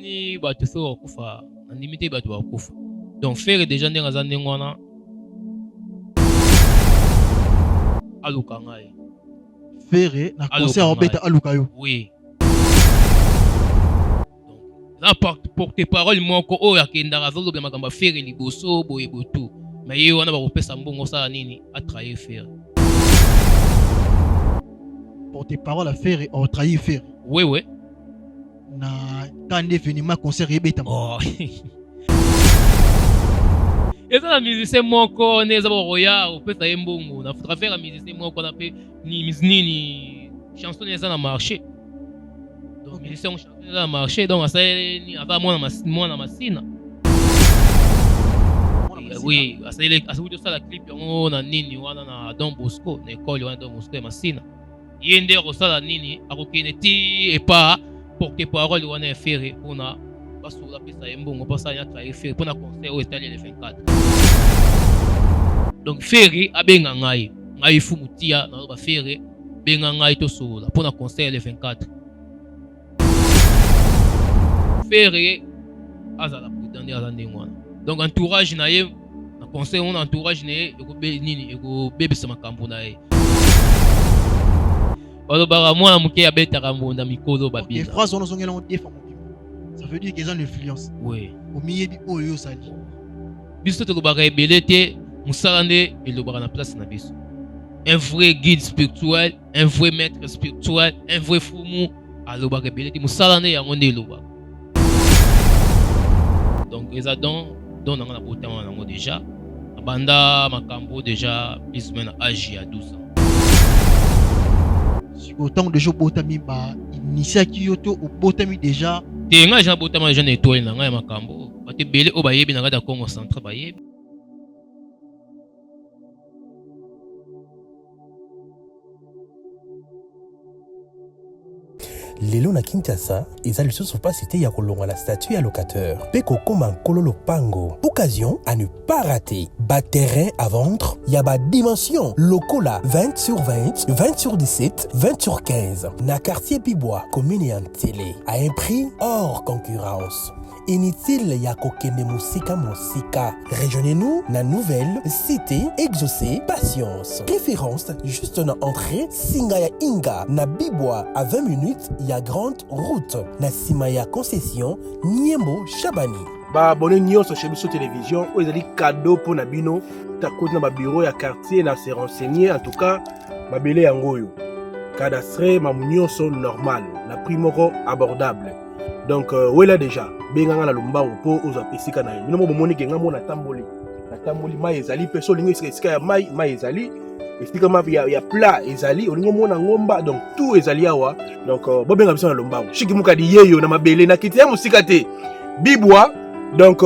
Ni bato fe wakufa andimi te bato wakufa donc fere déjà ndenge aza ndenge wana aluka ngai Ferre na concert aluka obeta ngai aluka yo. oui na porte-parole moko oyo akendaka azoloba makambo ya fere liboso boye botu me ye wana bakopesa mbongo osala nini atraye fere Porte-parole à Ferre a trahi Ferre. wewe Na quand événement concert ebeta. oh. eza na musicien moko nde eza bakoya kopesa ye mbongo na travers ya musicien moko na mpe nini chanson eza na marché donc musicien chanson eza na marché donc asaleli aza mwana masina oui asauti osala clip yango na nini wana na Don Bosco na ekole wana Don Bosco ya masina ye nde akosala nini akokende ti epa porte-parole wana ya fere mpona basola pesa ye mbongo mpo asala nyatra ye fere mpona concert oyo etali le 24 donc fere abenga ngai fu mutia naloba fere benga ngai tosolola mpona concert le 24 fere azala prudent nde aza ndenge wana donc entourage na ye na concert wana entourage na ye ekobebisa makambo na ye balobaka mwana moke abetaka mbonda mikolo babina phrase on ozongela ngo defa mobima. Ça veut dire qu'ils ont l'influence. oui Omiyebi oyo sali. biso tolobaka ebele te mosala nde elobaka na place na biso un vrai guide spirituel un vrai maître spirituel un vrai fumu alobaka ebele te mosala nde yango nde elobaka donc eza don nanga na botama nango déjà abanda makambo déjà plus ou moins na âge ya 12 ans Autant de jours botami ba initiaki yoto au botami déjà. te ngai jean botama jean étoile na ngai ya makambo bato ebele oyo bayebi na ngai ya Congo central bayebi lelo na Kinshasa eza lisusu mpasi te ya kolonga na statut ya locateur mpe kokoma nkolo lopango. Occasion à ne pas rater. Terrain à vendre ya dimension lokola 20 sur 20, 20 sur 17, 20 sur 15 na quartier Pibois commune ya Ntele à un prix hors concurrence. Inutile ya kokende mosika. Rejoignez-nous na nouvelle cité exaucée patience. Préférence juste na entrée Singa ya Inga na Bibois à 20 minutes ya grande route na sima ya concession Niembo Chabani. Ba abonné nyonso chez biso télévision oyo ezali cadeau pour na bino takoti na ba bureau ya quartier na se renseigner en tout cas babele yango oyo cadastre mamu nyonso normal na prix moko abordable. Donc wela déjà benganga na lombango po ozo pesika na yo bino mo bomoni kenga mo na tamboli mai ezali peso lingo esika ya mai ezali esika ma ya plat ezali olingo mona ngomba donc tout ezali awa donc bobenga biso na lombango shiki mukadi yeyo na mabele na kiti ya musika te Bibois donc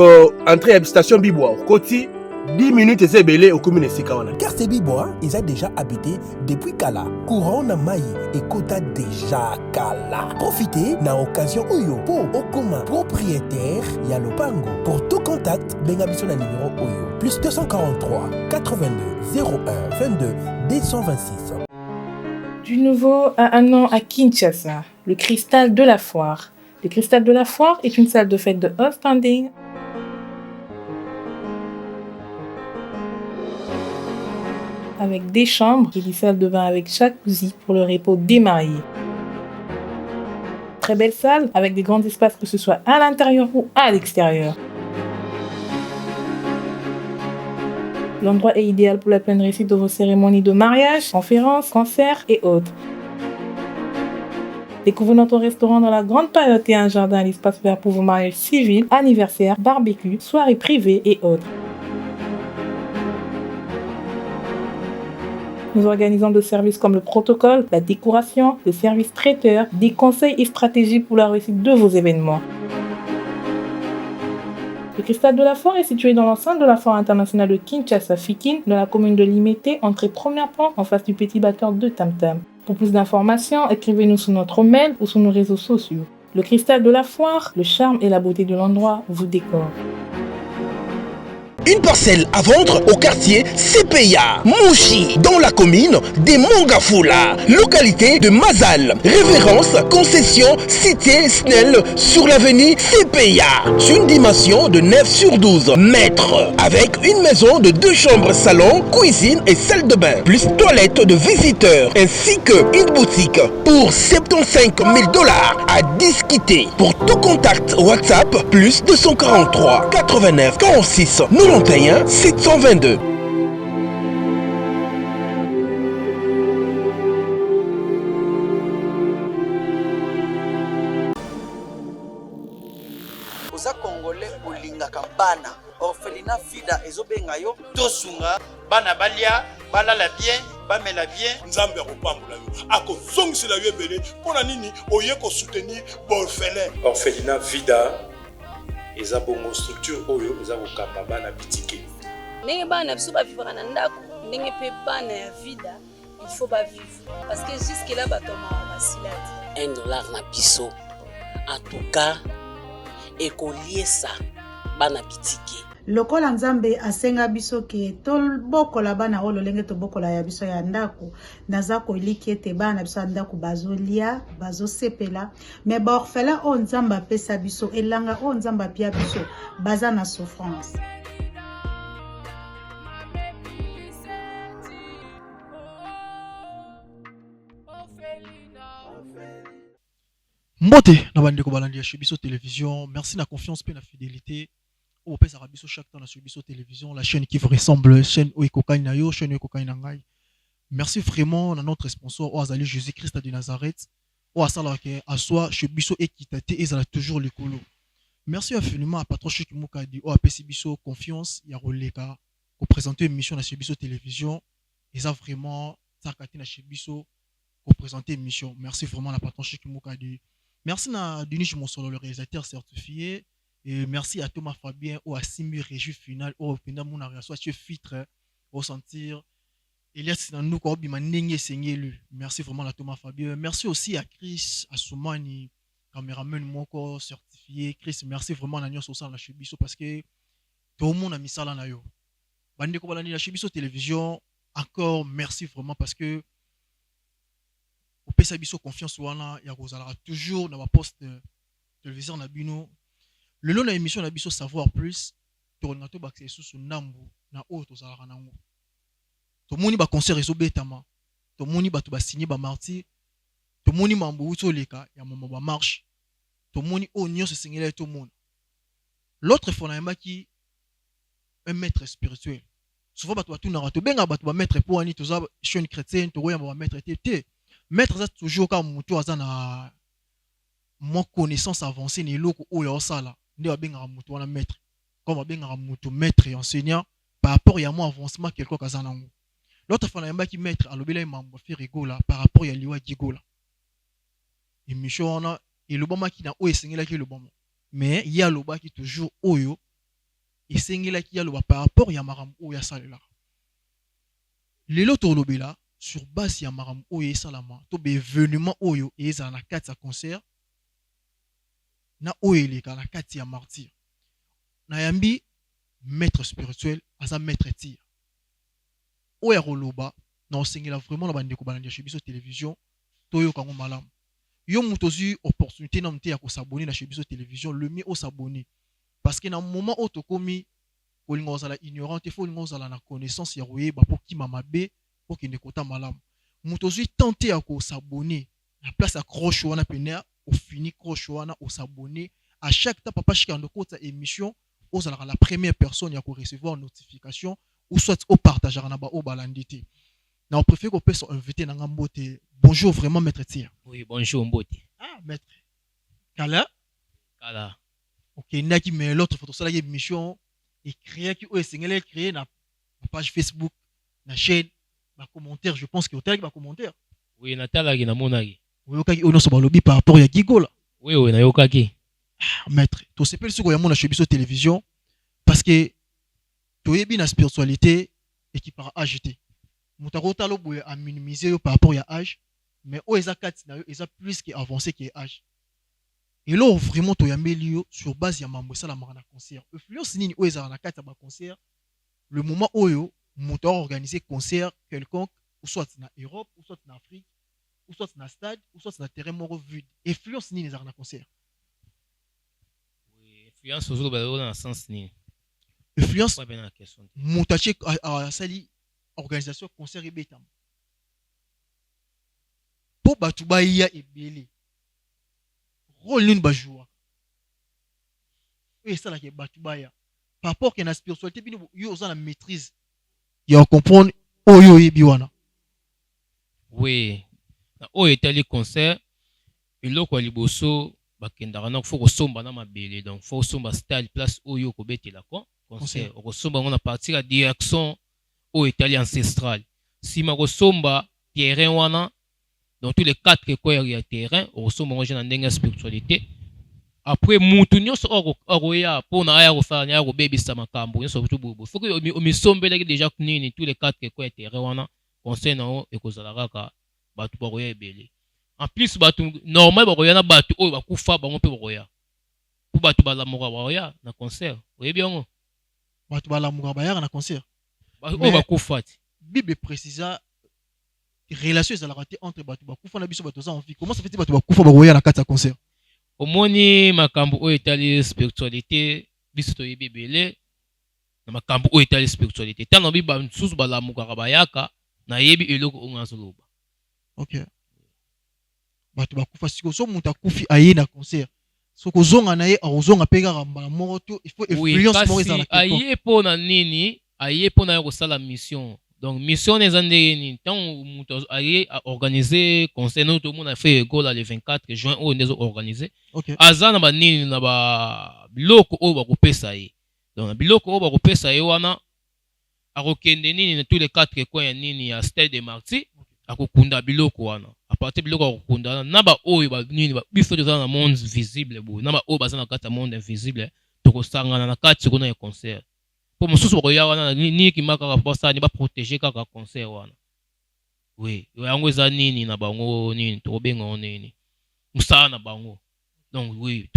entrée à station Bibois koti 10 minutes ezebele okomi na esika wana. Quartier Bibois ils a déjà habité depuis Kala. Courant na mai et kota déjà Kala. Profitez na occasion oyo po okoma propriétaire ya lopango. Pour tout contact benga biso na numéro oyo plus 243 82 01 22 226. Du nouveau à un an à Kinshasa, le Cristal de la Foire. Le Cristal de la Foire est une salle de fête de haut standing avec des chambres et des salles de bain avec jacuzzi pour le repos des mariés. Très belle salle avec des grands espaces que ce soit à l'intérieur ou à l'extérieur. L'endroit est idéal pour la pleine réussite de vos cérémonies de mariage, conférences, concerts et autres. Découvrez notre restaurant dans la grande période et un jardin à l'espace vert pour vos mariages civils, anniversaires, barbecues, soirées privées et autres. Nous organisons des services comme le protocole, la décoration, le service traiteur, des conseils et stratégies pour la réussite de vos événements. Le Cristal de la Foire est situé dans l'enceinte de la Foire internationale de Kinshasa-Fikin, dans la commune de Limete, entrée premier plan en face du petit batteur de Tam Tam. Pour plus d'informations, écrivez-nous sur notre mail ou sur nos réseaux sociaux. Le Cristal de la Foire, le charme et la beauté de l'endroit vous décorent. Une parcelle à vendre au quartier CPA, Mouchi, dans la commune des Mongafula, localité de Mazal. Référence, concession, cité Snell sur l'avenue CPA. Une dimension de 9 sur 12 mètres. Avec une maison de 2 chambres, salon, cuisine et salle de bain. Plus toilette de visiteurs. Ainsi qu'une boutique pour 75 000 $ à discuter. Pour tout contact WhatsApp, plus 243 89 46 91 722. Oza Congolais olingaka bana orphelinat fida ezobenga yo tosunga bana balia balala bien bamela bien nzambe akopambola yo akozongisela yo ebele mpona nini oye kosoutenir baorphelin. Orphelinat vida eza bongo structure oyo eza kokamba bana bitike ndenge bana biso bavivaka na ndako ndenge mpe bana ya vida il faut bavivre parce que jusque là bato mawa basila te $1 na biso en tout cas ekoliesa bana bitike lokola nzambe asenga biso ke tobokola bana oyo lolenge tobokola ya biso ya ndako naza koliki ete bana biso ya ndako bazolia bazosepela me baorphelin oyo nzambe apesa biso elanga oyo nzambe apia biso baza na souffrance. Mbote na bandeko balandi ya Chebiso Télévision, merci na confiance pe na fidélité. Au pesa rabiso chaque temps na Chebiso Télévision, la chaîne qui vous ressemble, chaîne Oikokai na yo, chaîne Oikokai na ngai. Merci vraiment à notre sponsor Oazali Jésus-Christ de Nazareth. Oasala ke aswa Chebiso Ekitate ezala toujours le colo. Merci infiniment à Patron Chik Moukadi OAPC Biso confiance ya roleka pour présenter une émission na Chebiso Télévision. Eza vraiment sakati na Chebiso pour présenter une émission. Merci vraiment à Patron Chik Moukadi. Merci à Denis Monsolo, le réalisateur certifié. Et merci à Thomas Fabien, au Assimi Régie Final, au Penda Mounari, soit tu filtre, au sentir. Elias Sinanou, au Bimanenge Sengelu. Merci vraiment à Thomas Fabien. Merci aussi à Chris Assoumani, caméraman Moko certifié. Chris, merci vraiment à Nyon Sosan la Chebiso parce que tout le monde a mis ça là. Bande Kobalani la Chebiso Télévision, encore merci vraiment parce que au pesa biso confiance wana ya kozala toujours na ba poste télévision na bino le long na émission na biso savoir plus to na to bakse susu ndambu na o to zala nango to moni ba concert ezo betama to moni ba to ba signer ba martyr to moni mambo uto leka ya mama ba marche to moni o nyo se singela to mona l'autre fois na yambaki un maître spirituel souvent ba to na to benga ba to ba maître pour ani to za chaîne chrétienne to ya ba maître té maître ça toujours comme mutu azana mon connaissance avancée ni loko o ya sala ndi babenga mutu wana maître comme babenga mutu maître et enseignant par rapport à mon avancement quelque kazana ngo l'autre fois na yamba ki maître alobela mambo fait rigola par rapport ya liwa gigola émission wana et le bama ki na o esengela ki le bama mais ya loba ki toujours oyo esengela ki ya loba par rapport ya maram o ya salela lelo to lobela sur base ya maram oyo salama to be événement oyo eza na kati ya concert na oyo eleka na kati ya martyr na yambi maître spirituel aza maître tir oyo roloba na osengela vraiment na bandeko balandi chez biso télévision to yo kango malamu yo mutozi opportunité na mte ya ko s'abonner na chez biso télévision le mieux au s'abonner parce que na moment où to komi kolinga ozala ignorant il faut linga ozala na connaissance ya royeba pour ki mamabe pour qu'il ne kota malam mutozi tenter à s'abonner la place à croche wana pena au fini croche wana au s'abonner à chaque temps papa chikando kota émission aux la première personne à recevoir notification ou soit au partager na ba au balandité na on préfère qu'on puisse inviter na ngambote bonjour vraiment maître Tia. Oui bonjour Mbote. Ah maître Kala ok naki mais l'autre photo ça la émission et créer qui est singlet créer na page Facebook na chaîne ba commentaire je pense que au tag ba commentaire oui na talaki na monaki oui okaki ono so ba lobby par rapport ya gigola oui na yokaki maître to sepeli siko ya mona chebiso télévision parce que to yebi na spiritualité et qui par AGT mutakota lo boye à minimiser yo par rapport ya âge mais o eza kati na yo eza plus que avancé que âge et là vraiment to yambeli yo sur base ya mambo ça la marana concert influence nini o eza na kati ya ba concert le moment où moto organiser concert quelconque ou soit na Europe ou soit na Afrique ou soit na stade ou soit na terrain moko vide influence nini ezalaka na concert influence ozoloba yango na sens nini influence pas bien la question moto atie asali organisation concert ebetama po bato baya ebele rôle nini bajouaka oyo esalaka bato baya par rapport ke na spiritualité bino yo oza na maîtrise ya comprendre oyo oyebi wana oui na oyo etali concert eloko ya liboso bakendaka na fo kosomba na mabele donc fo kosomba style place oyo okobetela concert okosomba yango na partir ya direction oyo etali ancestral nsima kosomba terrain wana dans tous les 4 coins ya terrain okosomba yango na ndenge ya spiritualité après mutu nyonso okoya mpona aya kofala aya kobebisa makambo nyonso butu bobo faut que omisombelaki déjà nini tous les 4 coins ya terrain wana concert nango ekozala kaka bato bakoya ebele en plus bato normal bakoya na bato oyo bakufa bango mpe bakoya po bato balamuka bakoya na concert oyebi yango bato balamuka bayaka na concert oyo bakufa ti bible précisa relation ezalaka te entre bato bakufa na biso bato oza en vie comment ça fait bato bakufa bakoya na kati ya concert omoni makambo oyo etali spiritualité biso toyebi ebele na makambo oyo etali spiritualité ntango nabi basusu balamukaka bayaka nayebi eloko oyo nazoloba ok bato bakufa siko so moto akufi aye na concert soki ozonga na ye akozonga mpe kaka mbala moko to il faut influence moko ezala aye mpo na nini aye mpo na ye kosala mission donc mission wana eza ndenge nini ntango moto aye aorganize concert noyo tomona fe egola le 24 juin oyo nde ezoorganize aza na banini na biloko oyo bakopesa ye donc na biloko oyo bakopesa ye wana akokende nini na tous les 4 coins ya nini ya stade de martyr akokunda biloko wana apartir biloko akokunda na baoyo banini biso toza na monde visible boye na baoyo baza na kati ya monde invisible tokosangana na kati kuna ya concert po mosusu bakoya wana nini kimaka kaka basani baprotege kaka concert wana oui yango eza nini na bango nini tokobenga ngo nini mosala na bango donc oui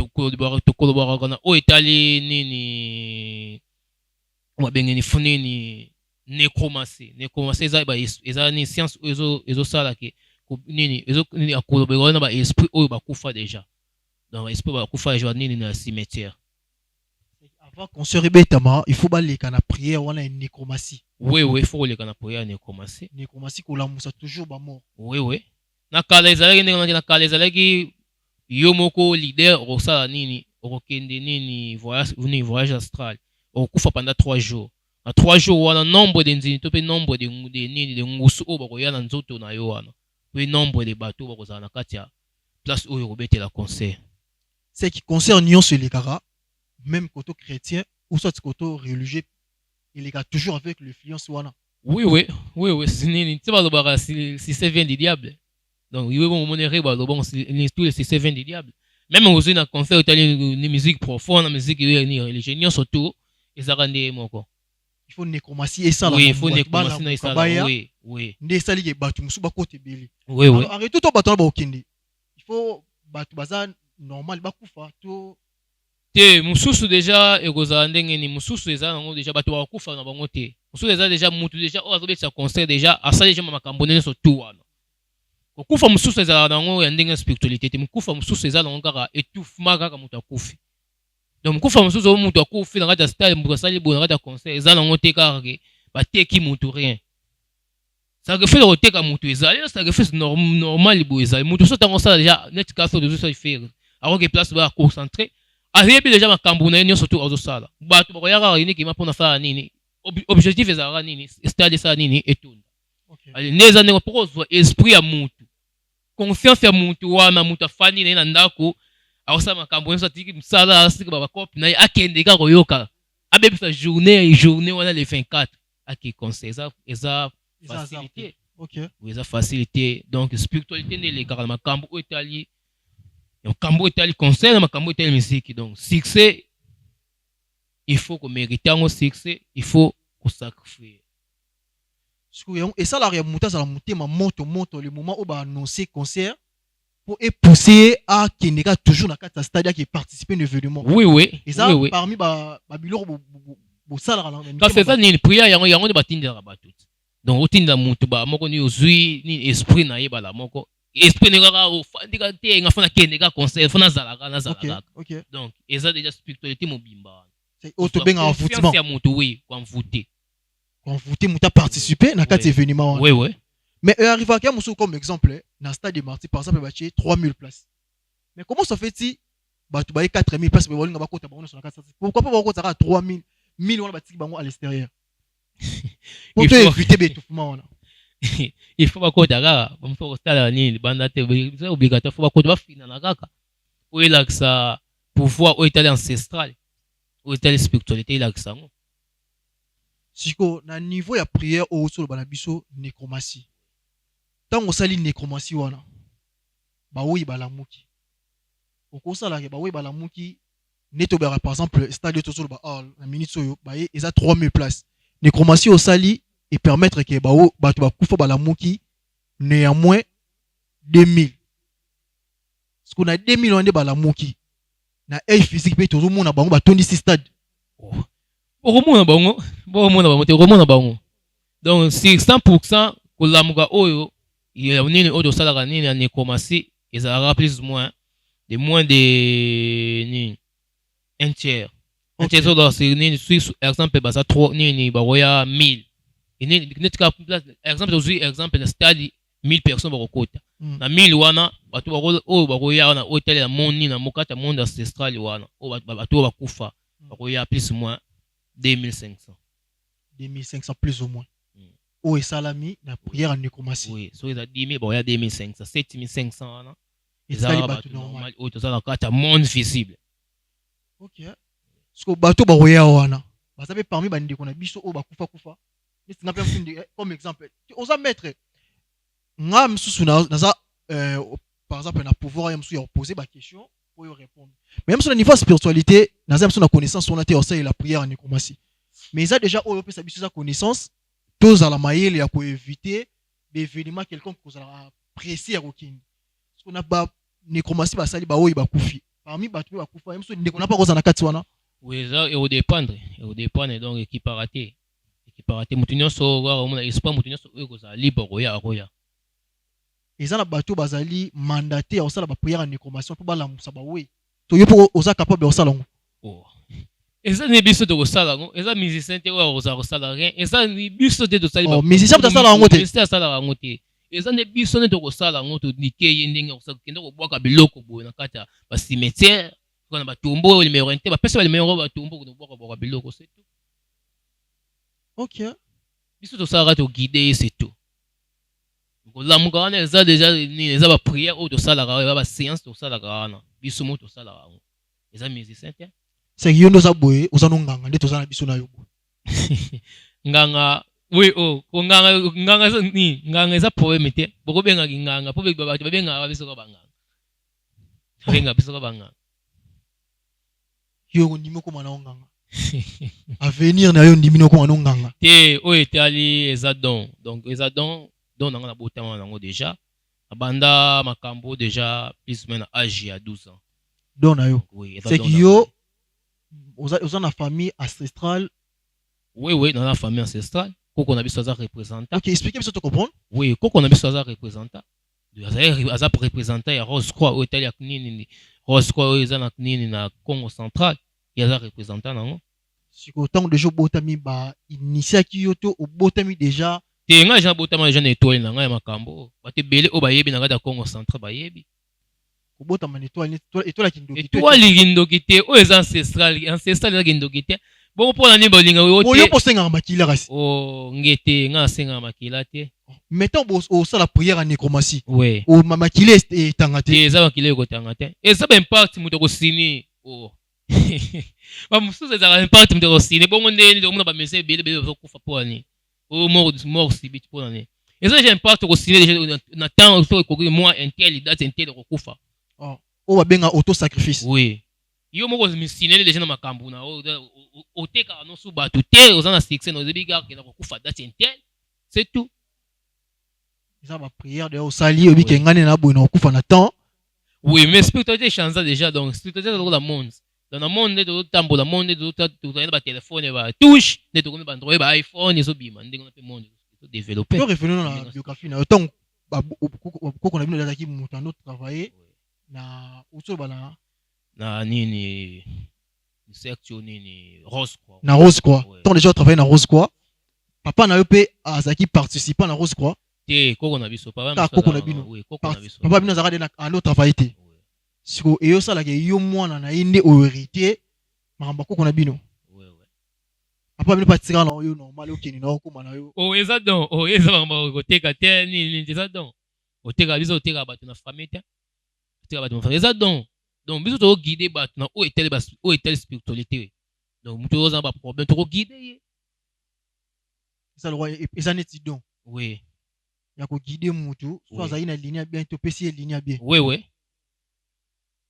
tokolobaka na oyo etali nini babengeni fu nini nécromancie eza ni science oyo ezosalaki nini akolobeka na baesprit oyo bakufa déjà donc baesprit bakufa déjà nini na cimetière avant concert ebetama il faut baleka na prière wana ya nécromancie oui il faut koleka na prière ya nécromancie kolamusa toujours bamort oui na kala ezalaki ndenge na kala ezalaki yo moko leader okosala nini okokende nini voyage astral okokufa pendant 3 jours na 3 jours wana nombre de nzini to mpe nombre de nini de ngusu oyo bakoya na nzoto na yo wana mpe nombre de bato bakozala na kati ya place oyo kobetela concert c'est qui concert nyonso elekaka même côté chrétien ou soit côté religieux il est toujours avec l'influence wana oui c'est nini tu balobaka si c'est vient du diable donc il va montrer balobon tous les c'est vient du diable même aux na concert italien ni musique profonde musique ni religieux surtout ezaka nde moko il faut nécromancie et ça oui il faut nécromancie na ça oui nde sali ke batu musu bakote beli oui arrête tout bato na bakende il faut batu baza normal bakufa to te mususu déjà ekozala ndenge ni mususu eza nango déjà bato bakufa na bango te mususu eza déjà mutu déjà oyo azobetisa concert déjà asali déjà makambo nyonso tu wana kokufa mususu ezala nango ya ndenge ya spiritualité te mukufa mususu eza nango kaka étouffement kaka mutu akufi donc mukufa mususu oyo mutu akufi na kati ya stade mutu asali boye na kati ya concert eza nango te kaka ke bateki mutu rien sacrifice koteka mutu ezali sacrifice normal boye ezali mutu so ntango osala déjà net kaso ozosala faire akoke place ba concentré ayebi déjà makambo na ye nyonso tu azosala bato bakoyaka uniquement mpona sala nini objectif ezalaka nini stade esala nini etunda nde eza ndenge mpo kozwa esprit ya mutu confiance ya mutu wana mutu afandi na ye na ndako akosala makambo nyonso atiki mosala asika bakope na ye akende kaka koyoka abebisa journée wana le 24 ake conseil eza facilité eza facilité donc spiritualité nde elekaka na makambo oyo etali makambo etali concert na makambo etali musique donc succès il faut qu'on mérite un succès il faut qu'on sacrifie et ça la mutu azala motema moto le moment où ba annoncer concert pour pousser à Kenega toujours na kati ya stade qui participer à l'événement oui et ça parmi ba biloko Parce que ça ni prière yango de batindela bato. Donc otinda mutu ba moko ni ozui ni esprit na yeba la moko. Esprit ne kaka ofandika te nga fana kende ka conseil fana zalaka na zalaka. Donc eza déjà spiritualité mobimba. C'est autobenga envoûtement. C'est mutu oui, envoûté. Envoûté muta participer na quatre événements. Oui oui. Mais arrive à Kiamuso comme exemple, dans le stade de Marty, par exemple, il y a 3000 places. Mais comment ça fait-il il y a 4000 places, mais il y a 400 pourquoi pas il y a 3000 1000 à l'extérieur? Pour éviter l'étouffement. Il faut pas il faut c'est obligatoire, il faut pas finir où il a ça pouvoir où est ancestral, où est spiritualité, il a ça. Si na niveau ya prière au sur le biso nécromancie. Tant on sali nécromancie wana ba oui balamuki okosala ke ba oui balamuki neto par exemple stade to sur ba na minute soyo ba eza 3000 places nécromancie au sali et permettre que ba bato ba kufa balamuki néanmoins 2000 ce qu'on a 2000 on balamuki na œil physique pe to mona bango ba tondi si stade okomona bango donc si 100% kolamuka oyo il y a une autre salle à nini à nécromancie ils aura plus ou moins de un tiers. Un tiers sur c'est nini Suisse exemple bah ça 3 nini bah roya 1000 et nini net cas exemple aujourd'hui exemple le stade 1000 personnes ba kokota na 1000 wana batu ba roya na hôtel ya moni na mokata monde ancestral wana o batu ba kufa ba roya plus ou moins 2500 plus ou moins. Où est salami la prière en nécromancie? Oui, so il a 10 000, bon, il y a 2500, 7500. Et ça, c'est normal. Où tu as un monde visible. Ok. Ce que bateau baroya wana. Bah ça fait parmi bandi qu'on a biso o bakufa kufa. Mais c'est n'importe comme exemple. On va mettre ngam sous na ça par exemple on a pouvoir y me poser ma question pour y répondre. Même sur le niveau spiritualité, na ça on a connaissance on a été aussi la prière en nécromancie. Mais ça déjà on peut sa biso sa connaissance. Tous à la maille, il y a pour éviter des événements quelconques qu'on a pressé à Rokin. Ce qu'on a pas nécromancie, bah ça li bah oui bah koufi. Parmi bah tu vas koufi, même si on n'a pas rose en akatsuana. Oui, ça et au dépendre donc équipe raté. Mutunyo so wa on a espoir mutunyo so ego za libre roya. Et ça la bateau bazali mandaté à ça la prière en nécromancie pour ba la musa bah oui. To yo pour osa capable de ça long. Oh. Eza ni biso de kosala ngo eza musicien te oyo kosala rien eza ni biso te tosali ba musicien tosala ngo te musicien asala ngo te eza ne biso ne tokosala ngo to nike ye ndenge kosala kende ko bwaka biloko boye na kata ba cimetière kona ba tombeau numéro 1 te ba pesa ba numéro ba tombeau ko bwaka biloko c'est tout. OK biso tosala to guider c'est tout ko lamuka wana eza déjà ni eza ba prière ou tosala ba séance tosala kana biso mo tosala ngo eza musicien te. C'est que yondo zaboye uzano nganga ndeto zana biso na yo nganga oui nganga za ni nganga za problème te boko benga nganga po be ba benga biso ka banganga benga biso ka banganga yo ndimo ko mana nganga avenir na yo ndimino ko mana nganga te o etali eza donc eza don nanga na botama nango déjà abanda makambo déjà plus ou moins âge ya 12 ans don na yo oui c'est que yo aux la famille ancestrale. Oui, dans la famille ancestrale. Quand on a besoin de représentant. Ok, expliquez-moi si tu comprends. Oui, quand on a besoin de représentant. Aza représentant ya Rose Croix au Italie ni Rose Croix aux na nini na Congo central. Il y a représentant non. Si autant de jours botami ba initiaki yoto au botami déjà. Te nga ja botama ja étoile na nga makambo. Ba te belé o ba yebi na ga Congo central ba yebi. Kobota man étoile kindoki étoile kindoki te o les ancestral kindoki te bon pour la ni bolinga o te yo posenga makila kasi o ngete nga senga makila te mettons au ça la prière en nécromancie oui o makila est tangate eza makila ko tangate et ça impact muto ko sini o ba musuza za impact muto ko sini bongo ndeni do muna ba mese bele zo kufa po ani o mort sibit po ani et ça j'ai impact ko sini déjà na temps ko moi intel date intel ko kufa. Oh va bien auto sacrifice. Oui. Yo moko misine déjà na makambu na o teka no su batu te ozana succès no zebiga ke na kokufa date intel. C'est tout. Ça va prière de au sali obi ke ngane na boina kokufa na temps. Oui, mais spiritualité change déjà donc spiritualité dans le monde. dans le monde de tambola monde de tout ba téléphone ba touche de tout ba Android ba iPhone so bima ndenge na monde développer. Yo revenons dans la biographie na autant qu'on a vu dans qui mutano travailler na uso bana na nini section nini Rose Croix. Na Rose Croix. Tant déjà travailler na Rose Croix. Papa na yo pe azaki participant na Rose Croix. Te koko na biso papa na koko na bino. Oui, koko na biso. Papa bino zakade na alo travailler. Siko eyo sala ke yo mwana na inde o héritier makamba koko na bino. Papa bino patika na yo normal okeni na okoma na yo. O eza donc o eza makamba koteka te ni eza donc. Oteka biso oteka bato na famille te. Oteka bato na famille eza donc. Donc biso to guider bato na o etel spiritualité. Donc muto oza ba problème to guider ye. Ça le roi eza neti donc. Oui. Ya ko guider mutu soit za ina ligne bien to pesi ligne bien. Oui oui.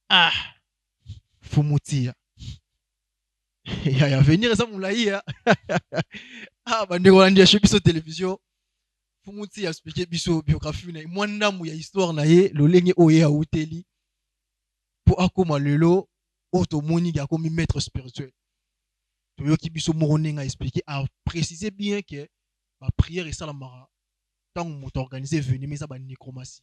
Ah, Fumutia. Ya venir ça moulaï. Ah, bande Rolandi chez biso télévision. Fumutia expliquer biso biographie na mwanda mu ya histoire na ye lolenge oye a hoteli. Pour akoma lelo automoni ya komi maître spirituel. Toyoki biso moronenga expliquer a préciser bien que la prière et ça la mara tant moto organiser venir mais ça ba nécromancie.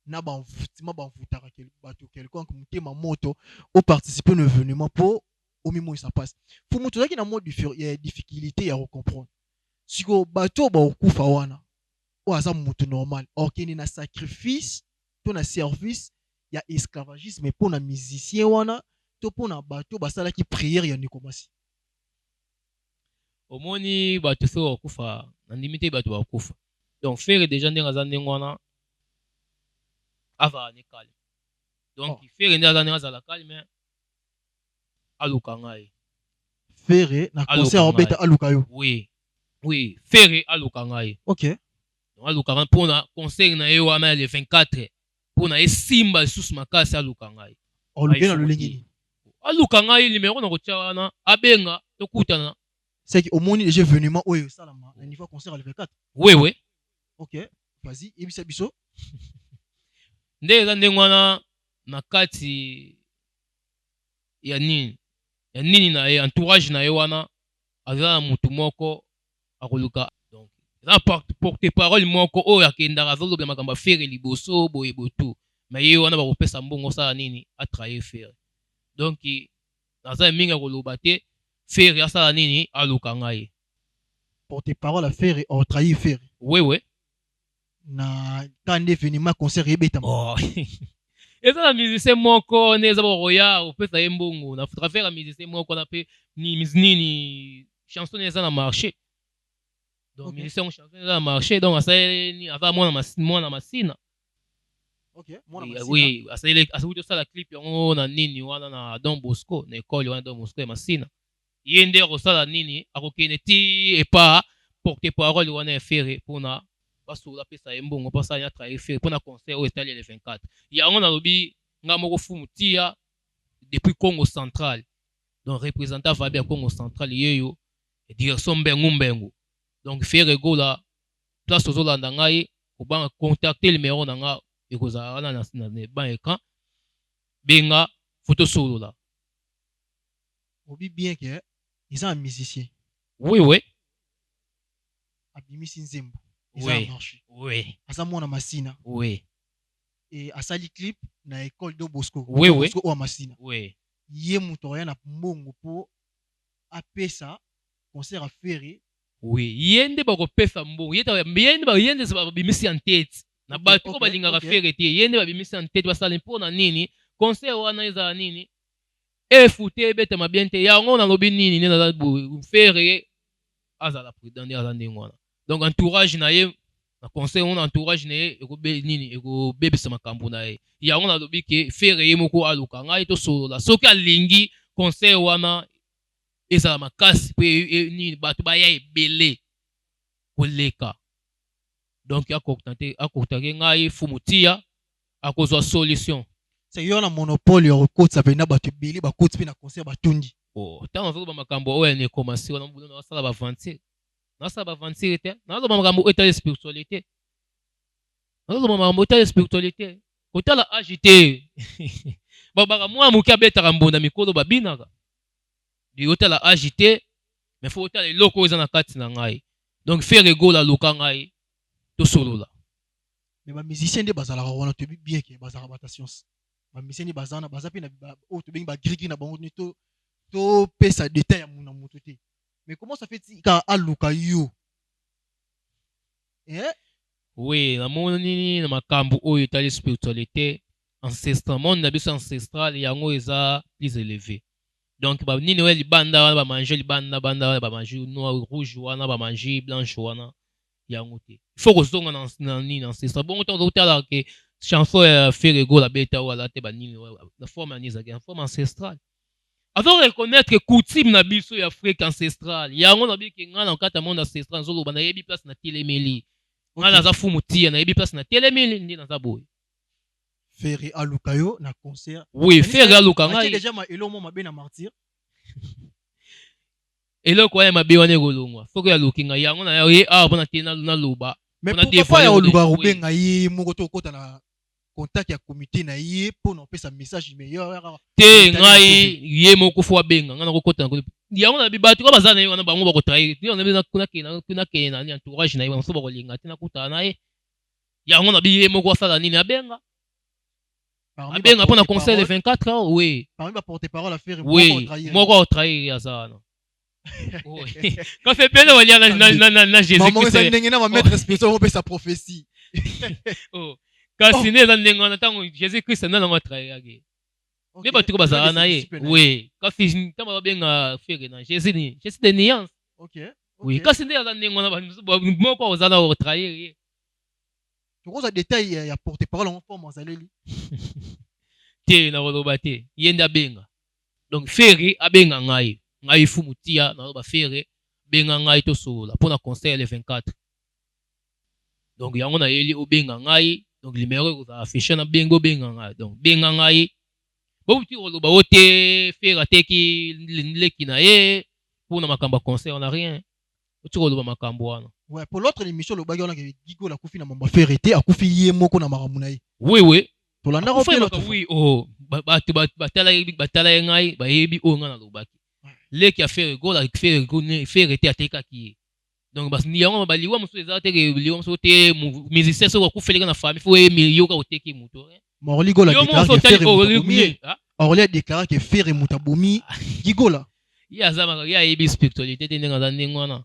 Na banvutima banvutaka bato quelqu'un que mutema moto au participer au événement pour au moment où ça passe faut mutu zaki na mode difficulté ya comprendre siko bato ba okufa wana o aza mutu normal okeni na sacrifice to na service ya esclavagisme pour na musicien wana to pour na bato basala ki prière ya nikomasi omoni bato so okufa na limité bato ba okufa donc faire déjà ndenga za ndengwana ava ne calme donc faire ndenga za la calme aluka ngai faire na concert obeta aluka yo oui oui faire aluka ngai OK donc aluka ngai pona concert na yo wana le 24 pona esimba sous makasi aluka ngai oluka na lolengini aluka ngai numéro na kotia wana abenga tokutana c'est que au moni les événements oyo salama na niveau concert le 24 oui oui OK vas-y ebisa biso nde eza ndenge wana na kati ya nini na ye entourage na ye wana aza na mutu moko akoluka donc eza porte parole moko oyo akendaka azolobela makambo afere liboso boye botu me ye wana bakopesa mbongo osala nini atraye fere donc naza mingi akoloba te fere asala nini aluka ngai porte parole afere otraye fere oui oui na kande événement concert ebetama oh. eza na musicien moko nde eza bakoya opesa ye mbongo na travers ya musicien moko na mpe nini chanson eza na marché donc okay. Musicien chanson eza na marché donc asaleli aza mwana masina okay. Oui asali tosala clip yango na nini wana na Don Bosco na ekole wana Don Bosco ya masina ye nde akosala nini akokende ti epa porte parole wana ya fere mpona basola pesa ye mbongo mpasa ya traye fere mpona concert oyo etali le 24 yango nalobi nga moko Fumutia depuis Congo central donc représentant vabe ya Congo central yeyo direction mbengu donc fere gola place ozolanda ngai kobanga contacter numéro na nga ekozala wana na ban écran benga photo solola obi bien que ils ont un musicien oui abimisi nzembo oui oui asa mwana masina oui et asali clip na école de Bosco oui Bosco o masina oui ye muto ya na mbongo po apesa concert affaire oui yende bakopesa mbongo yende babimisi en tête na bato ko balingaka fere te yende babimisi en tête basala mpona nini concert wana eza nini efute ebetama bien te yango nalobi nini nde naza fere azala prudent nde aza ndenge wana donc entourage na ye na concert wana entourage na ye ekobebisa makambo na ye yango nalobi ke fere ye moko aluka ngai tosolola soki alingi concert wana ezala makasi mpe nini bato baya ebele koleka donc akokutake ngai Fumutia akozwa solution c'est yo na monopole ya kokotisa pena bato ebele bakoti mpe na concert batundi ntango nazoloba makambo oyo nekomasi wana mbula nasala baventure te nazoloba makambo oyo etali spiritualité kotala age te babaka mwa moke abetaka mbonda mikolo babinaka di otala agité mais faut otala eloko oyo eza na kati na ngai donc faire égole aluka ngai tosolola mais bamusicien nde bazalaka wana toyebi bien ke bazalaka bata science bamusicien nde bazana baza mpe na oyo tobengi bagrigri na bango topesa détail ya muna moto te mais comment ça fait tika aluka yo oui namoni na makambo oyo etali spiritualité ancestral monde na biso ancestral yango eza plus élevé donc banini oyo libanda wana bamanger libanda banda wana bamanger noir rouge wana bamanger blanche wana yango te faut kozonga na nini ancestral bongo ntango ozotala ke chanson ya faire égole abeta oyo ala te banini na forme ya nizaki na forme ancestrale avant reconnaître coutume na biso ya Afrique ancestrale yango na biki nga na kata monde ancestral nzoloba na yebi place na telemeli nga naza fumu tia na yebi place na telemeli ndi naza boye Ferry alukayo na concert oui Ferry aluka ngai déjà ma elo mo mabe na martyr eloko wana mabe wana ekolongwa foko ya lukinga yango na ye bona te na loba mais pourquoi ya oluka rubenga ye moko to kota na contact ya comité na ye pour na pesa message meilleur te ngai ye moko fo abenga ngana kokota na yango na bibatu ko bazana ye wana bango bakotrahi te na kuna kena ni entourage na ye bango bakolinga te na kuta na ye yango na biye moko asala nini abenga abenga pour na concert de 24 heures oui parmi ba porte-parole à faire oui moko trahir ya sana quand fait peine on y a na Jésus Christ maman ndenge na maître spirituel on peut sa prophétie oh kasi ne na ndenge na tango Jésus Christ na na trahir yake ne ba tuko bazana na ye oui kasi tama babenga faire na Jésus de nuance OK oui kasi ne na ndenge na moko ozana o trahir ye tokoza détail ya porte-parole en forme azaleli te na koloba te yenda benga donc Ferry abenga ngai fumu tia na ba Ferry benga ngai to solola pour na concert le 24 donc yango na yeli obenga ngai donc numéro ko afficher na bengo benga ngai donc benga ngai bo buti koloba ote Ferry ateki leki na ye pour na makamba concert on a rien oti koloba makambo wana ouais pour l'autre émission le bagage on a gigo la kufi na mamba Ferry te akufi ye moko na makamuna ye oui to landa ko pe oui oh batala ngai ba yebi o nga na lobaki leki ya Ferry égole avec Ferry te ateka ki donc bas ni yango ba liwa muso ezate ke liwa muso te musicien so ko feleka na famille faut yoka oteki muto Morli Gola a déclaré que Ferry Mutabomi Gigola ya zama ya yebi spiritualité te nga ndengwana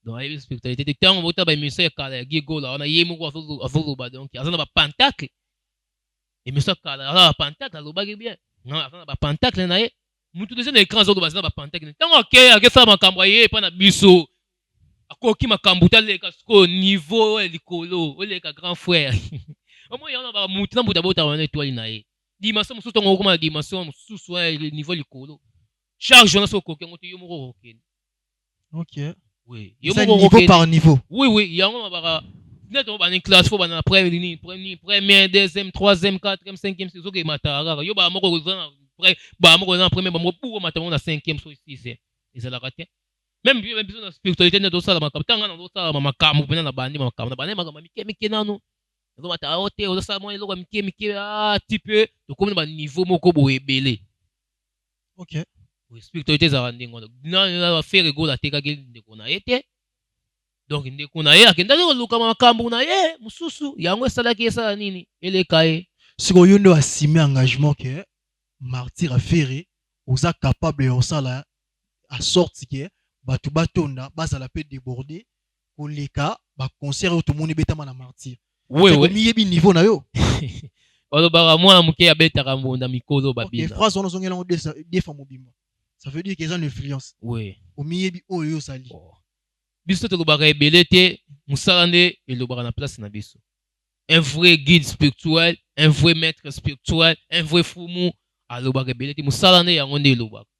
donc yebi spiritualité te tango bota ba émission kala Gigola ona yemu ko azoloba donc azana ba pentacle émission kala ala ba pentacle alobaki bien non azana ba pentacle na ye mutu deuxième écran zo bazana ba pentacle tango ake fa makambo ye pa na biso akoki makambo taleka sko niveau likolo oleka grand frère omo yana ba mutu na mutu bota wana étoile na ye dimension mususu tongo koma dimension mususu le niveau likolo chaque jour na so koki ngoto yo moko okeni OK oui yo moko niveau par niveau oui yango ba net on ba en classe faut ba na première deuxième troisième quatrième cinquième c'est OK matara yo ba moko zana ba moko na premier ba moko pour matama na cinquième so sixième et la raté même biso na spiritualité ne dosala makambo tanga na dosala makambo pena na bandi makambo na bandi makambo mike nanu zo mata ote dosala mo eloko mike type to comme ba niveau moko bo ebele OK oui spiritualité za ndingo na faire égole ateka ndeko na ete donc ndeko na ye akenda koluka makambo na ye mususu yango esalaki esala nini eleka ye siko yo ndo asime engagement que martyr a Ferry oza capable de osala à sorte que batu batonda bazala pe déborder koleka ba concert tout monde betama na martyr oui miyebi niveau na yo olobaka mwana muke abetaka mbonda mikolo babina OK phrase on zongela on defa mobimba ça veut dire qu'ils ont une influence oui omiyebi oyo sali biso tolobaka ebele te musala nde elobaka na place na biso un vrai guide spirituel un vrai maître spirituel un vrai fumu alobaka ebele te musala nde yango nde elobaka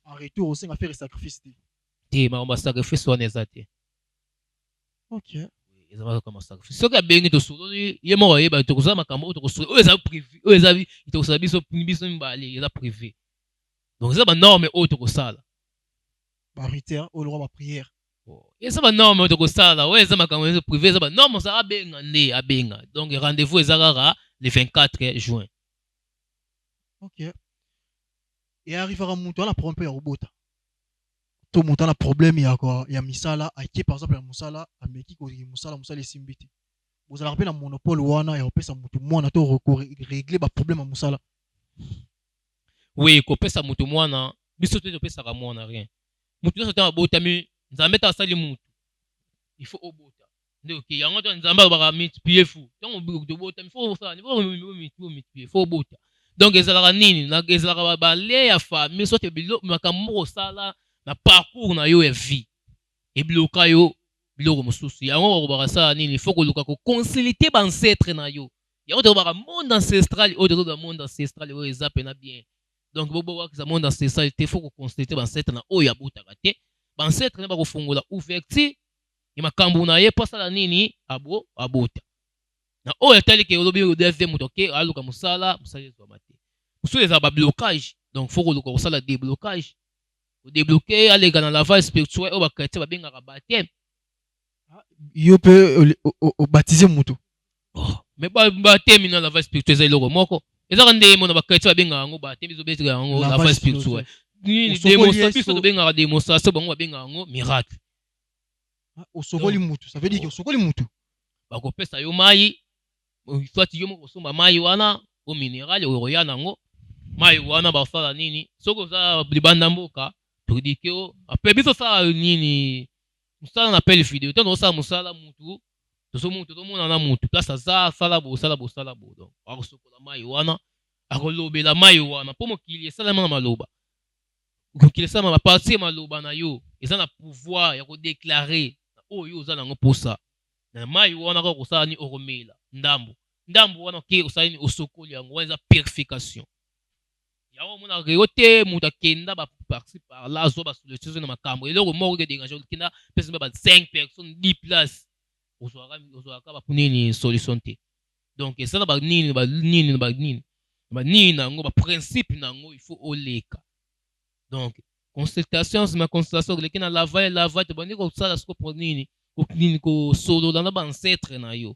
en retour aussi on va faire sacrifice te makambo sacrifice wana eza te OK eza kama sacrifice soki abengi tosololi ye moko ayeba tokozala makambo oyo tokosoli oyo eza privé oyo eza tokosala biso mibale eza privé donc eza banorme oyo tokosala baritaire oyo lokwa baprière eza banorme oyo tokosala oyo eza makambo eza privé eza banorme oza abenga nde abenga donc rendez-vous eza kaka le 24 juin Ok. Et arrivera mutu ana problème ya robota. To mutu ana problème ya quoi ya misala ake par exemple ya musala ameki ko musala esimbiti. Vous allez na monopole wana ya opesa mutu mwana to régler ba problème ya musala. Oui, kopesa mutu mwana biso te topesa ka mwana rien. Mutu nyonso te abotami nzambe ta asali mutu. Il faut obota. Donc yango to nzambe ba multiplier fou. Donc obota il faut ça, il faut multiplier, faut obota. Donc ezalaka nini na ezalaka bale ya famille so te biloko makambo osala na parcours na yo ya vie. Et bloka yo biloko mosusu. Yango ko bakasa nini il faut ko luka ko consulter ba ancêtre na yo. Yango to baka monde ancestral au dedans du monde ancestral o ezape na bien. Donc bobo wa ka monde ancestral il faut ko consulter ba ancêtre na o ya botaka te. Ba ancêtre na ba ko fungola ouverture ni makambo na ye pasala nini abota. Na oyo tali ke olobi o deve mutoke aluka musala ezo mate. Musala za ba blocage. Donc faut ko luka musala déblocage. O débloquer aller dans la lavage spirituel o ba chrétien ba benga ka baptême. Yo peut baptiser mutu. Mais ba baptême na lavage spirituel za iloko moko. Ezaka nde mo na ba chrétien ba benga ngo baptême zo betira ngo lavage spirituel. Ni démonstration to benga démonstration bango ba benga ngo miracle. Osokoli mutu, ça veut dire que osokoli mutu. Bakopesa yo mai, soit yo moko somba mai wana, o minéral o royana ngo, mai wana ba sala nini? Soko za libanda mboka, to di ke o, ape biso sala nini? Musala na pele video, to no sala musala mutu, to so mutu to mona na mutu, place za sala bo. Donc, ako sokola mai wana, ako lobela mai wana, po mo kili sala na maloba. Kili sala ma partie maloba na yo, eza na pouvoir ya ko déclarer oyo ozala ngo posa na mai wana ko kosala ni oromela ndambo wana ke osala ni osokoli yango wana eza purification yango mona reyote muta kenda ba participer la zo ba solution na makambo eloko moko ke dégager kenda pesa ba 5 personnes 10 places ozwaka ba punini solution te donc esala ba nini nango ba principe nango il faut oleka donc consultation c'est ma consultation que na lava te bandi ko sala sko pour nini ko solo dans ba ancêtre na yo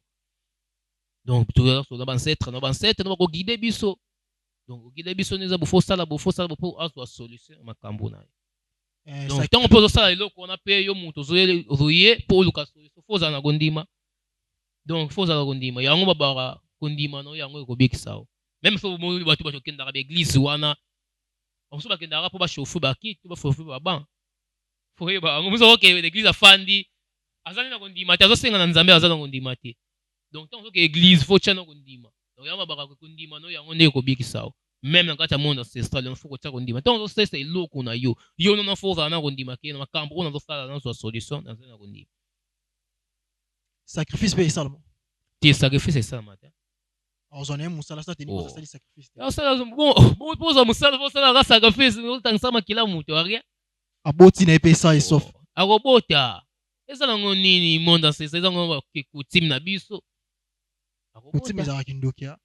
donc tu vas solo ba ancêtre na ko guider biso donc guider biso neza bo sala pour avoir solution makambo na yo donc tant on peut sala eloko on a payé yo muto zoye pour luka solution faut za na gondima donc faut za na gondima yango babara gondima no yango ko bikisa même so mo batu ba kenda ba église wana on se bakendaka po bashofu bakiti bafofu baban foyeba ngomuso oke l'église afandi azali na kondima te azosenga na nzambe azali na kondima te donc tant que église faut tchana kondima donc yama baka kondima no yango nde ko bikisa même na kati ya monde ancestral on faut ko tcha kondima tant on sait c'est loko na yo na faut na kondima ke na makambo na zosala na solution na zana kondima sacrifice pe seulement ti sacrifice c'est ça matin ozone musala sa teni ko sali sacrifice sala bon poza musala fo sala sacrifice no tangsama kila mutu rien aboti na epesa esof akobota ezala ngo nini monde ancestral ezala ngo coutume na biso coutume za kindokia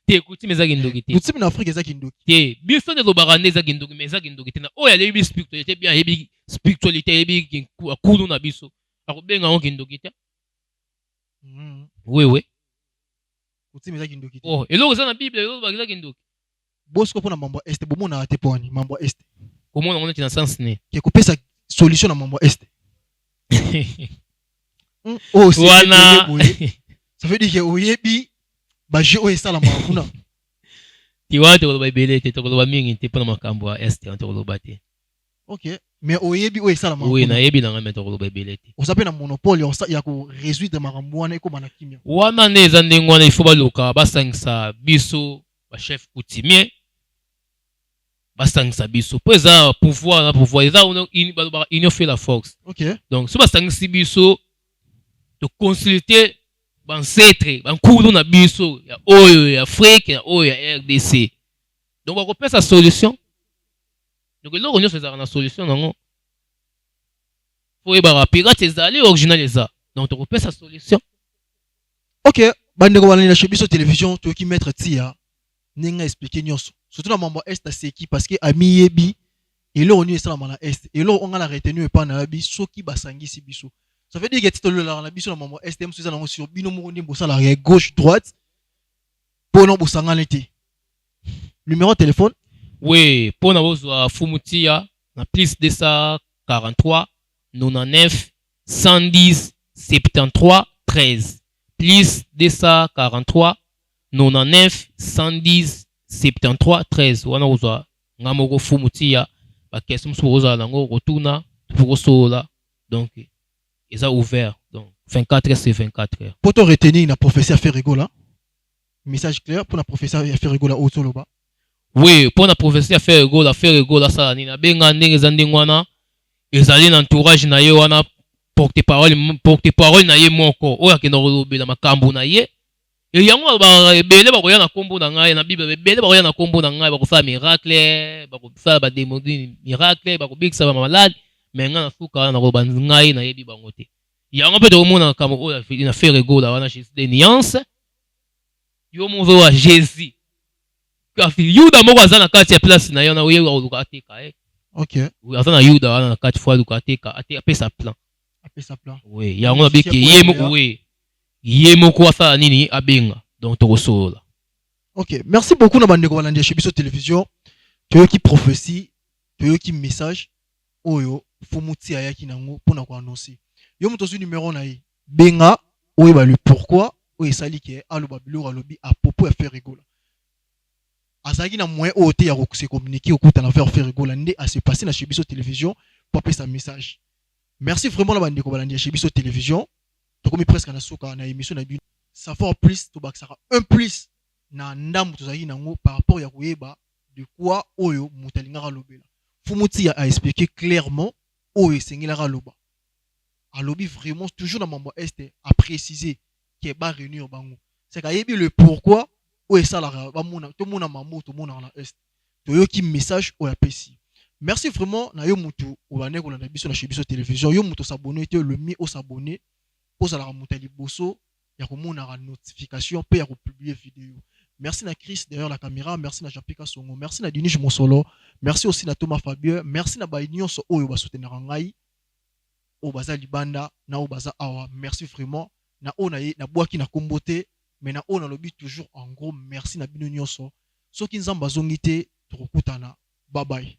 te coutume za kindoki te coutume na Afrique za kindoki te biso de lobakane za kindoki mais za kindoki te na oya lebi spiritualité bien yebi spiritualité yebi kudu na biso akobenga ngo kindoki te oui oh eloko eza na bible eloko bakiza kindoki bosko mpona mambo este bomona te poni mambo este komona ngo neti na sens ne ke kopesa solution na mambo este wana ça veut dire que oyebi baje oyo esalama kuna ti wana tokoloba ebele te tokoloba mingi te mpona makambo ya este wana tokoloba te ok mais oyebi oyo esalama oui nayebi nanga me tokoloba ebele te oza mpe na monopole ya korésoudre makambo wana ekóma na kimia wana nde eza ndenge wana ifo baluka basangisa biso bachef coutumier basangisa biso mpo eza pouvoir na pouvoir eza balobaka union fait la force ok donc so basangisi biso toconsulte bancetre bankulu na biso ya oyo ya Afrique ya oyo ya RDC donc bakopesa solution donc eloko nyonso ezalaka na solution nango foyebaka pirate ezali original eza donc tokopesa solution ok bandeko balandi na chez biso télévision toyoki maître tia ndenge expliqué nyonso surtout na mambo est aseki parce que amiyebi eloko nini esalama na est eloko onga na retenu epa na yabi soki basangisi biso ça veut dire que titololaka na biso na mambo est mosu eza nango sur bino moko nde bosalaka ya gauche droite mpo na bosangani te Numéro de téléphone? Oui, pour nous Fumutia, na plus 243 99 110 73 13. Plus 243 99 110 73 13. Wana uzwa ngamoko Fumutia, ba question musuza nango rotuna pour sola. Donc ils ont ouvert donc 24 heures sur 24 heures. Pour te retenir na professeur Ferregola. Message clair pour la professeur Ferregola Otoloba. Oui, pour la professeur Ferregola ça nina benga ndenge za ndengwana ezali na entourage na ye wana porte parole na ye moko oyo akenda kolobela makambo na ye e yango ba ebele bakoya na kombo na ngai na bible ebele bakoya na kombo na ngai bakosala miracle bakosala ba démons miracle bakobikisa ba malade mais nga na suka na koloba ngai na yebi bango te yango mpe tokomona makambo oyo na Ferregola wana Jésus de nuance yo mozo wa Jésus kafi yuda moko aza na kati ya place na yo na oye koluka ateka OK. Oui, aza na yuda wana na kati fois luka ateka apesa plan. Apesa plan. Oui, yango na biki ye moko oui. Ye moko asala nini abenga donc tokosola. OK, merci beaucoup na bandeko balandi chez biso télévision. Toyoki prophétie, toyoki message oyo Fumuti ayaki nango pona ko annoncer. Yo moto su numéro na ye. Benga oyo ba le pourquoi oyo sali ke aloba biloko alobi a propos ya Ferregola. Azaki na moyen oyo te ya ko se communiquer okuta na faire Ferregola nde a se passer na chez biso télévision pour passer un message. Merci vraiment na bandeko balandi chez biso télévision. Tokomi presque na soka na émission na bi. Ça fait en plus to bakisaka un plus na ndambu tozaki nango par rapport ya koyeba de quoi oyo mutalingaka lobela. Fumuti a expliqué clairement oyo sengela loba. Alobi vraiment toujours dans mambo est à préciser que ba réunir bango. C'est ka yebi le pourquoi oyo salara ba mona to mona mambo to mona na est. Toyoki message oyo apesi. Merci vraiment na yo mutu obane ko na biso na chez biso télévision yo mutu s'abonner te le mi au s'abonner pour salara mutali boso ya komona la notification pe ya ko publier vidéo. Merci na Chris derrière la caméra, merci na Jean-Pierre Songo, merci na Dinish Monsolo, merci aussi na Thomas Fabien, merci na ba union so oyo ba soutenir ngai o baza libanda na o baza awa. Merci vraiment na ona ye na boaki na kombote mais na ona lobi toujours en gros merci na bino nyonso. Soki nzamba zongite tokutana. Bye bye.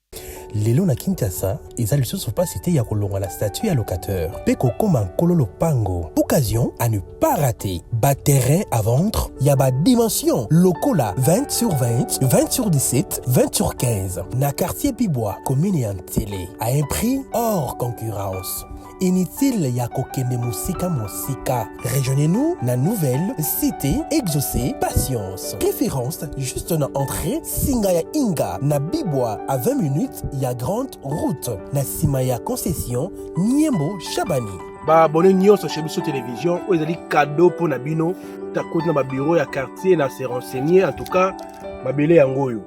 Lelo na Kinshasa, ezali lisusu pasité ya kolonga la statue ya locateur. Peko koma nkolo lopango. Occasion à ne pas rater. Bas terrain à vendre, y a ba dimension. Lokola 20 sur 20, 20 sur 17, 20 sur 15. Na quartier Pibois, commune en télé. À un prix hors concurrence. Inutile ya kokende musika. Rejoignez-nous na nouvelle cité exaucée patience. Préférence juste na entrée Singaya Inga na Bibois à 20 minutes ya grande route na Simaya concession Niembo Chabani. Ba abonné nyonso chez biso télévision oyo ezali cadeau pour na bino ta côté na ba bureau ya quartier na se renseigner en tout cas mabele yango oyo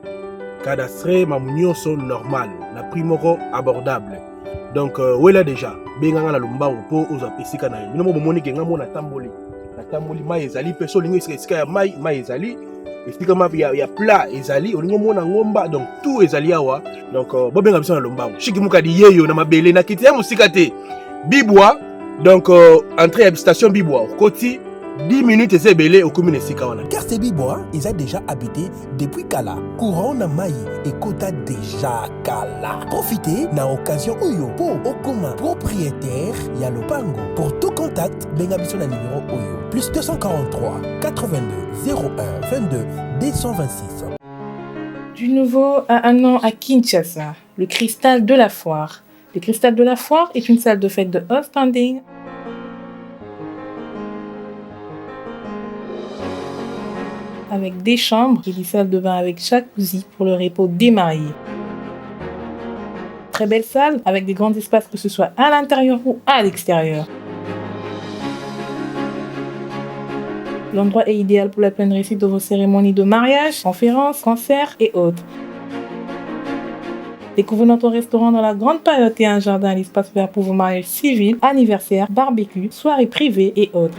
cadastre mamunyoso normal na prix moko abordable. Donc wela déjà benganga na lombango po oza pesika na yo bino bomoni ke ngamo na tamboli mai ezali pe so lingo esika ya mai ezali esika ma ya plat ezali olingo mona ngomba donc tout ezali awa donc bobenga biso na lombango shiki mukadi yeyo na mabele na kiti ya musika te Bibois donc entrée à station Bibois koti 10 minutes et belé au commune esika wana. Quartier Bibois, ils ont déjà habité depuis Kala. Courant na Maï et Kota déjà Kala. Profitez na occasion Oyo pour Okoma propriétaire Yalopango. Pour tout contact, bengabiso na numéro Oyo plus 243 82 01 22 226. Du nouveau à un an à Kinshasa, le Cristal de la Foire. Le Cristal de la Foire est une salle de fête de haut standing avec des chambres et des salles de bain avec jacuzzi pour le repos des mariés. Très belle salle avec des grands espaces que ce soit à l'intérieur ou à l'extérieur. L'endroit est idéal pour la pleine réussite de vos cérémonies de mariage, conférences, concerts et autres. Découvrez notre restaurant dans la grande période et un jardin à l'espace vert pour vos mariages civils, anniversaires, barbecues, soirées privées et autres.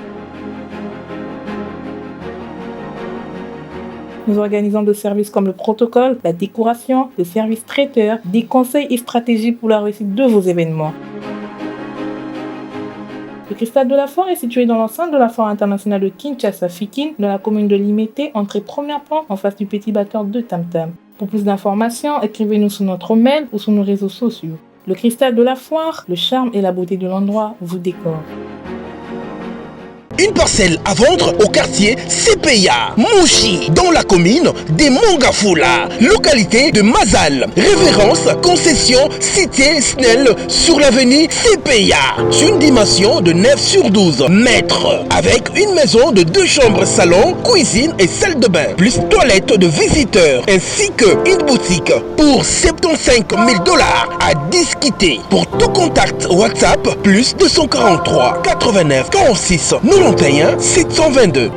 Nous organisons des services comme le protocole, la décoration, le service traiteur, des conseils et stratégies pour la réussite de vos événements. Le Cristal de la Foire est situé dans l'enceinte de la Foire internationale de Kinshasa Fikin, dans la commune de Limete, entrée premier plan en face du petit batteur de Tam Tam. Pour plus d'informations, écrivez-nous sur notre mail ou sur nos réseaux sociaux. Le cristal de la foire, le charme et la beauté de l'endroit vous décorent. Une parcelle à vendre au quartier CPA, Mouchi, dans la commune des Mongafula, localité de Mazal. Référence, concession, cité Snell sur l'avenue CPA. Une dimension de 9 sur 12 mètres. Avec une maison de 2 chambres, salon, cuisine et salle de bain. Plus toilette de visiteurs. Ainsi qu'une boutique pour 75 000 $ à discuter. Pour tout contact WhatsApp, plus 243 89 46 91 722.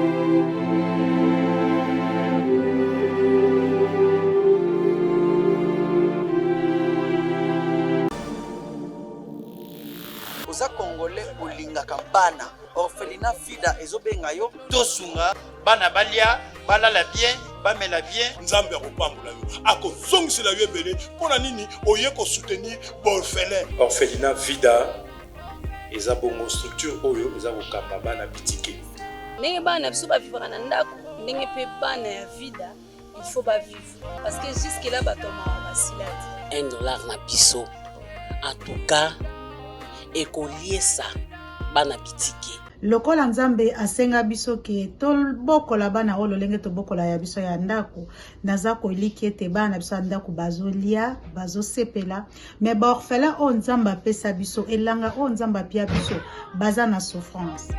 oza congolais olingaka bana orphelinat fida ezobenga yo tosunga bana balia balala bien bamela bien nzambe akopambola yo akozongisela yo ebele mpona nini oye kosoutenir baorphelin. orphelinat vida eza bongo structure oyo eza kokamba bana bitike ndenge bana biso bavivaka na ndako ndenge mpe bana ya vida il faut bavivre parce que jusque là bato mawa basila te $1 na biso en tout cas ekoliesa bana bitike lokola nzambe asenga biso ke tobokola bana oyo lolenge tobokola ya biso ya ndako naza koliki ete bana biso ya ndako bazolia bazosepela me baorphelin oyo nzambe apesa biso elanga oyo nzambe apia biso baza na souffrance.